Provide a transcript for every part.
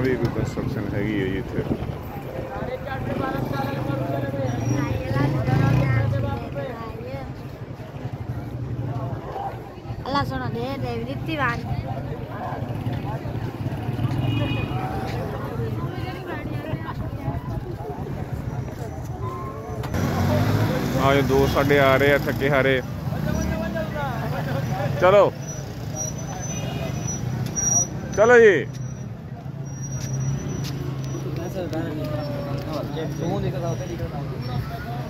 भी कोई कंस्ट्रक्शन हैगी है जी इत्थे। अल्लाह सुनो दे देवदीप्ति वान हाँ जो दोस्त साढ़े आ रहे हैं थके हारे। चलो चलो जी।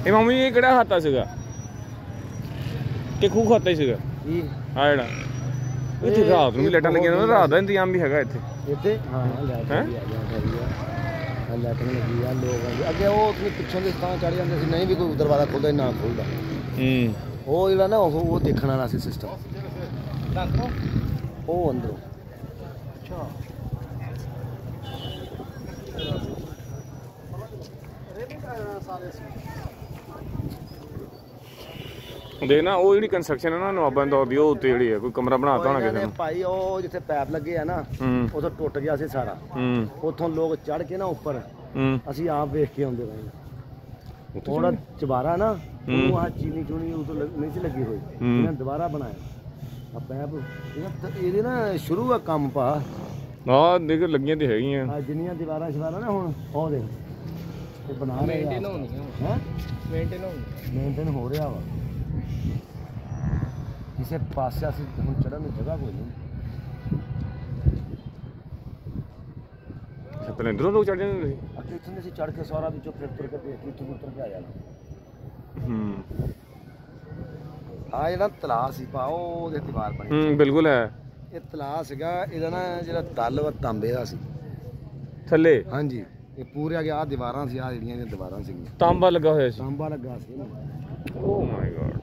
ਇਹ ਮਾਮੂ ਜੀ ਕਿਹੜਾ ਖਾਤਾ ਸੀਗਾ ਕਿ ਖੂਹ ਖਾਤਾ ਹੀ ਸੀਗਾ ਆ ਜਿਹੜਾ ਇੱਥੇ ਰਾਤ ਨੂੰ ਵੀ ਲਾਈਟਾਂ ਲੱਗੀਆਂ ਨੇ ਰਾਤ ਦਾ ਇੰਤਜ਼ਾਮ ਵੀ ਹੈਗਾ ਇੱਥੇ ਹਾਂ लाइटिंग लगी है लोग अगे वो अपने पिछों के स्थान चढ़ जाते नहीं भी कोई दरवाजा खुलता ना खुलता वो जो ना वो देखने वाला सिस्टम वो अंदरों देखना वो जी कंस्ट्रक्शन है ना नवाबां दौर दी वो उत्ते जी है कोई कमरा बनाता होना किसी ने भाई वो जिथे पैप लगे है ना उधर टुट गया सी सारा उथों लोग चढ़ के ना ऊपर असी आप वेख के आंदे रहे थोड़ा चबारा ना वहां चीनी चूनी उधर नहीं सी लगी हुई इन्हें दोबारा बनाया अब पैप ये ना शुरू है काम पा हां देख लगियां ते हैगियां हां जिन्नियां दीवारां शवारां ना हुन ओ देख ये बना रहे हैं हैं मेंटेन हो रहा वा किसी पास से हम चढ़न की जगह कोई नहीं अपने इधरों लोग चढ़ जाते इतने से चढ़ के सारा भी फिर तुर के देख के उतर के आ जाना आ जेड़ा तलाव सी पाओ दे दीवार बनी बिल्कुल है ये तलाव सीगा ਇਹਦਾ ਨਾ ਜਿਹੜਾ ਦਲ ਵਾ ਤਾਂਬੇ ਦਾ ਸੀ ਥੱਲੇ ਹਾਂਜੀ ਇਹ ਪੂਰੇ ਆ ਗਿਆ ਦੀਵਾਰਾਂ ਸੀ ਆ ਜਿਹੜੀਆਂ ਇਹ ਦੀਵਾਰਾਂ ਸੀਗੀਆਂ ਤਾਂਬਾ ਲੱਗਾ ਹੋਇਆ ਸੀ ਤਾਂਬਾ ਲੱਗਾ ਸੀ ਓ ਮਾਈ ਗॉड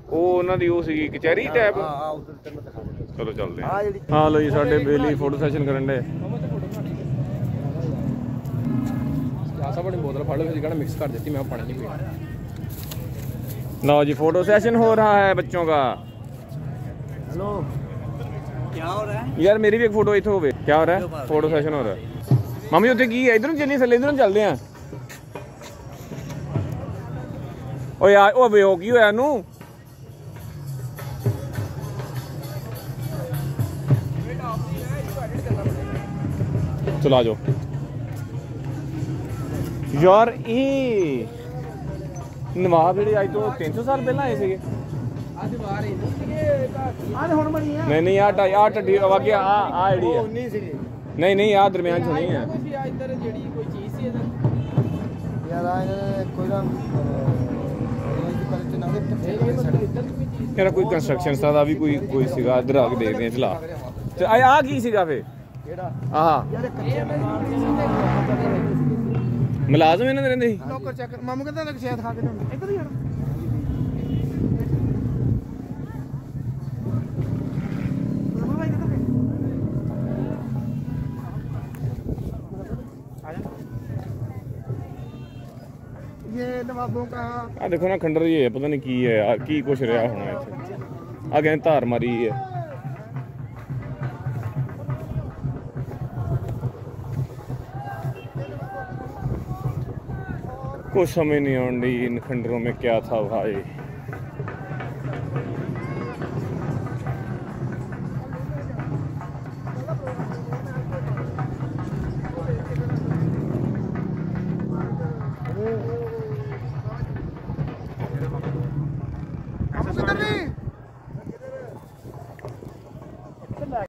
ਉਹ ਉਹਨਾਂ ਦੀ ਉਹ ਸੀ ਕਚਹਿਰੀ ਟਾਈਪ ਹਾਂ ਉਧਰ ਤੇ ਮੈਂ ਦਿਖਾ ਦਿੰਦਾ ਚਲੋ ਚੱਲਦੇ ਹਾਂ ਹਾਂ ਲੋ ਜੀ ਸਾਡੇ ਬੇਲੀ ਫੋਟੋ ਸੈਸ਼ਨ ਕਰਨ ਦੇ ਆਸਾ ਬੜੀ ਬੋਤਲ ਫੜ ਲਓ ਫਿਰ ਕਹਿੰਦਾ ਮਿਕਸ ਕਰ ਦਿੱਤੀ ਮੈਂ ਪਾਣੀ ਨਹੀਂ ਪੀਣਾ लो जी फोटो सेशन हो रहा है बच्चों का हेलो क्या हो रहा है यार मेरी भी एक फोटो इत्थे होवे क्या हो रहा है फोटो सेशन हो रहा है मम्मी उत्थे की है इधरों चलनी थल्ले इधरों चलदे हैं ओ यार ओ वे हो की होया नु चलो आ जाओ यार ये नवाब ਜਿਹੜੇ ਅੱਜ ਤੋਂ 300 ਸਾਲ ਪਹਿਲਾਂ ਆਏ ਸੀਗੇ ਅੱਜ ਬਾਹਰ ਹੀ ਆਹ ਹੁਣ ਬਣੀ ਆ ਨਹੀਂ ਨਹੀਂ ਆ ਟੱਡੀ ਵਾਗੇ ਆ ਜਿਹੜੀ ਹੈ 19 ਸੀਗੇ ਨਹੀਂ ਆ ਦਰਮਿਆਨ ਚ ਨਹੀਂ ਹੈ ਇੱਧਰ ਜਿਹੜੀ ਕੋਈ ਚੀਜ਼ ਸੀ ਇਹਦਾ ਯਾਰ ਆ ਕੋਈ ਨਾ ਯਾਰ ਕੋਈ ਕੰਸਟਰਕਸ਼ਨ ਦਾ ਵੀ ਕੋਈ ਸੀਗਾ ਇੱਧਰ ਆ ਕੇ ਦੇਖਦੇ ਆ ਚਲਾ ਤੇ ਆ ਕੀ ਸੀਗਾ ਫੇ ਕਿਹੜਾ ਆਹ ਯਾਰ ਕੱਚੇ ਮੁਲਾਜ਼ਮ ਇਹਨਾਂ ਦੇ ਰਹਿੰਦੇ ਸੀ ਨੌਕਰ ਚੱਕਰ ਮਾਮੂ ਕਹਿੰਦਾ ਲੱਗ ਸ਼ਾਇਦ ਖਾ ਕੇ ਲਿਆਉਂਦੇ ਇੱਧਰ ਹੀ ਯਾਰ ये नवाबों का आ देखो ना खंडर ये पता नहीं की है यार की कुछ रहा होना इत्थे आ गए धार मारी है कुछ समझ नहीं आती इन खंडरों में क्या था भाई।